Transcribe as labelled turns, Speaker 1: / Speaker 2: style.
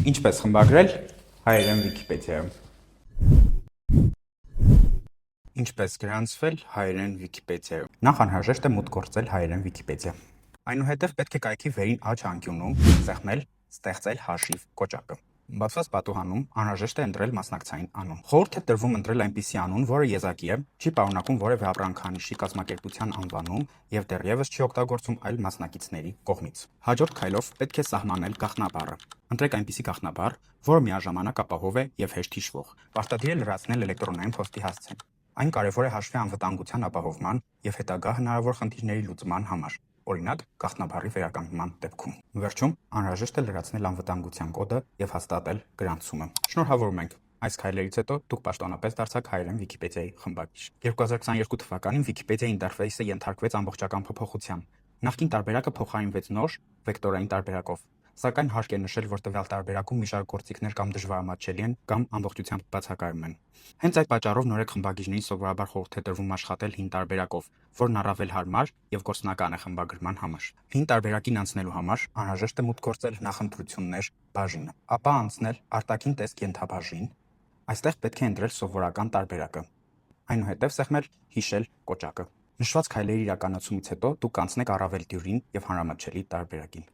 Speaker 1: Ինչպես խմբագրել հայերեն Վիկիպեդիայում։ Ինչպես գրանցվել հայերեն Վիկիպեդիայում։ Նախ անհրաժեշտ է մուտք գործել հայերեն Վիկիպեդիա։ Այնուհետև պետք է կայքի վերին աջ անկյունում սեղմել «Ստեղծել հաշիվ» կոճակը։ Բացված պատուհանում անհրաժեշտ է ընտրել մասնակցային անուն։ Խորհուրդ է տրվում ընտրել այնպիսի անուն, որը եզակի է, չի պարունակում որևէ ապրանքանիշի կազմակերպության անվանում և դեռևս չի օգտագործվում այլ մասնակիցների կողմից։ Հաջորդ քայլով պետք է սահմանել գաղտնաբառը։ Ընտրեք այնպիսի գաղտնաբառ, որը միաժամանակ ապահով է և հեշտ հիշվող։ Պարտադիր է լրացնել էլեկտրոնային փոստի հասցեն։ Այն կարևոր է հաշվի անվտանգության ապահովման և հետագա հնարավոր խնդիրների լուծման համար, օրինակ գաղտնաբառի վերականգնման դեպքում։ Վերջում անհրաժեշտ է լրացնել անվտանգության կոդը և հաստատել գրանցումը։ Շնորհավորում ենք։ Այս քայլերից հետո դուք պաշտոնապես դարձաք հայերեն Վիկիպեդիայի խմբագիր։ 2022 թվականին Վիկիպեդիայի ինտերֆեյսը ենթարկվեց ամբողջական փոփոխության։ Նախկին տարբերակը փոխարինվեց նոր, վեկտորային տարբերակով։ Սակայն հարկ է նշել, որ տվյալ տարբերակում մի շարք գործիքներ կամ դժվարամատչելի են կամ ամբողջությամբ բացակայում են։ Հենց այդ պատճառով նորեկ խմբագիրներին սովորաբար խորհուրդ է տրվում աշխատել հին տարբերակով, որն առավել հարմար և գործնական է խմբագրման համար։ Հին տարբերակին անցնելու համար անհրաժեշտ է մուտք գործել նախընտրություններ բաժինը, ապա անցնել արտաքին տեսք ենթաբաժին։ Այստեղ պետք է ընտրել սովորական տարբերակը։ Այնուհետև սեղմել «Հիշել» կոճակը։ Նշված քայլերի իրականացումից հետո դուք կանցնեք առավել դյուրին և հանրամատչելի տարբերակին։